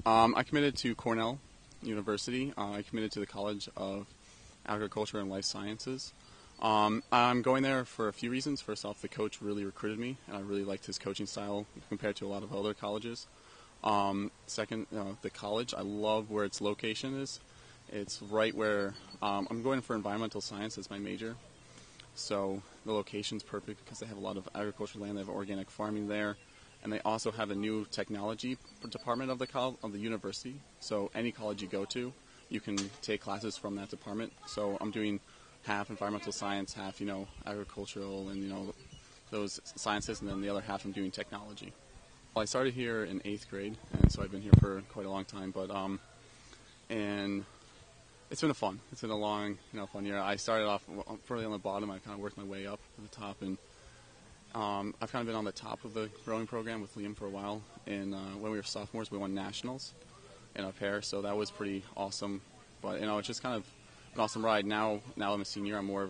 I committed to Cornell University. I committed to the College of Agriculture and Life Sciences. I'm going there for a few reasons. First off, the coach really recruited me, and I really liked his coaching style compared to a lot of other colleges. Second, the college, I love where its location is. It's right where I'm going for environmental science as my major. So the location's perfect because they have a lot of agricultural land. They have organic farming there, and they also have a new technology department of the university. So any college you go to, you can take classes from that department. So I'm doing half environmental science, half agricultural and those sciences, and then the other half I'm doing technology. Well, I started here in 8th grade, and so I've been here for quite a long time. But and it's been a long, fun year. I started off fairly on the bottom. I kind of worked my way up to the top, and I've kind of been on the top of the rowing program with Liam for a while. And when we were sophomores, we won nationals in our pair, so that was pretty awesome. But it's just kind of an awesome ride. Now I'm a senior. I'm more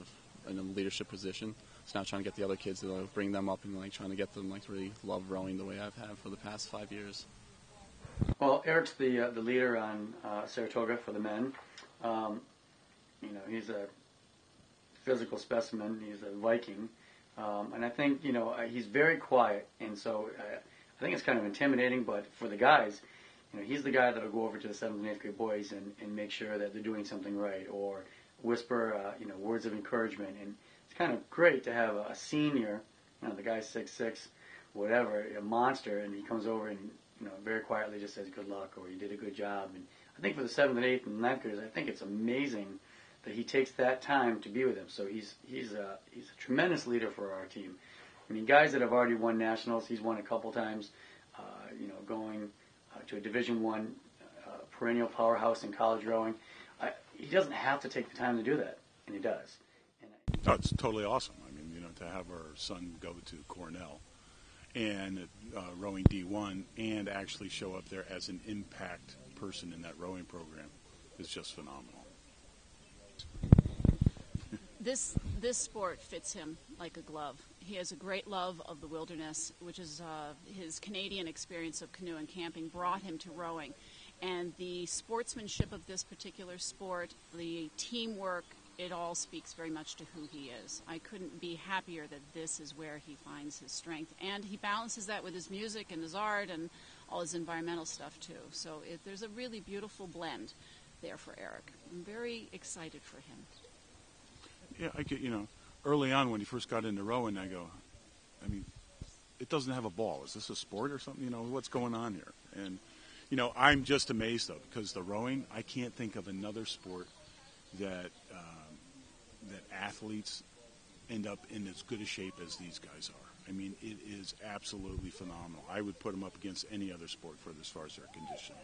in a leadership position. So now trying to get the other kids to bring them up and trying to get them to really love rowing the way I've had for the past 5 years. Well, Arik's the leader on Saratoga for the men. He's a physical specimen. He's a Viking, and I think he's very quiet, and so I think it's kind of intimidating. But for the guys, he's the guy that'll go over to the 7th and 8th grade boys and make sure that they're doing something right, or whisper words of encouragement. And it's kind of great to have a senior, the guy's 6'6", whatever, a monster, and he comes over and very quietly just says good luck or you did a good job. And I think for the 7th and 8th and 9th graders, I think it's amazing that he takes that time to be with them. So he's a tremendous leader for our team. I mean, guys that have already won nationals, he's won a couple times, going to a Division I perennial powerhouse in college rowing. He doesn't have to take the time to do that, and he does. It's totally awesome. I mean, to have our son go to Cornell and rowing D1 and actually show up there as an impact person in that rowing program is just phenomenal. This sport fits him like a glove. He has a great love of the wilderness, which is his Canadian experience of canoe and camping brought him to rowing. And the sportsmanship of this particular sport, the teamwork, it all speaks very much to who he is. I couldn't be happier that this is where he finds his strength. And he balances that with his music and his art and all his environmental stuff, too. So there's a really beautiful blend there for Arik. I'm very excited for him. Yeah, I get, early on when he first got into rowing, I go, it doesn't have a ball. Is this a sport or something? What's going on here? And, I'm just amazed, though, because the rowing, I can't think of another sport that athletes end up in as good a shape as these guys are. I mean, it is absolutely phenomenal. I would put them up against any other sport as far as their conditioning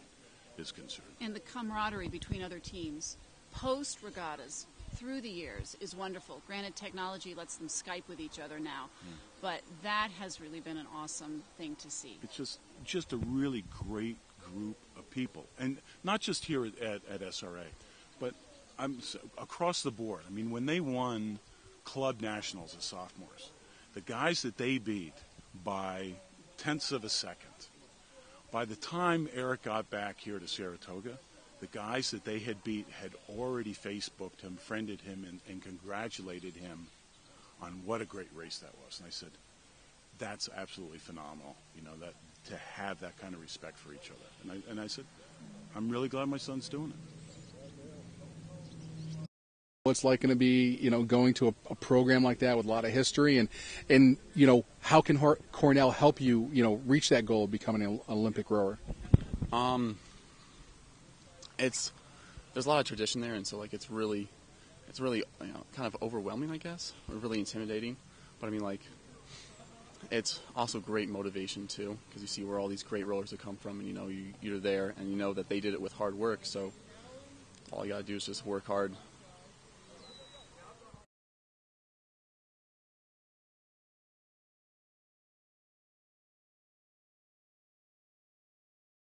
is concerned. And the camaraderie between other teams, post-regattas, through the years, is wonderful. Granted, technology lets them Skype with each other now, but that has really been an awesome thing to see. It's just a really great group of people, and not just here at SRA, but across the board. I mean, when they won club nationals as sophomores, the guys that they beat by tenths of a second, by the time Arik got back here to Saratoga, the guys that they had beat had already Facebooked him, friended him, and congratulated him on what a great race that was. And I said, that's absolutely phenomenal, that to have that kind of respect for each other. And I said, I'm really glad my son's doing it. What's like going to be, going to a program like that with a lot of history, and how can Cornell help you, reach that goal of becoming an Olympic rower? There's a lot of tradition there, and so it's really kind of overwhelming, I guess, or really intimidating. But it's also great motivation too, because you see where all these great rowers have come from, and you're there, and you know that they did it with hard work. So all you gotta do is just work hard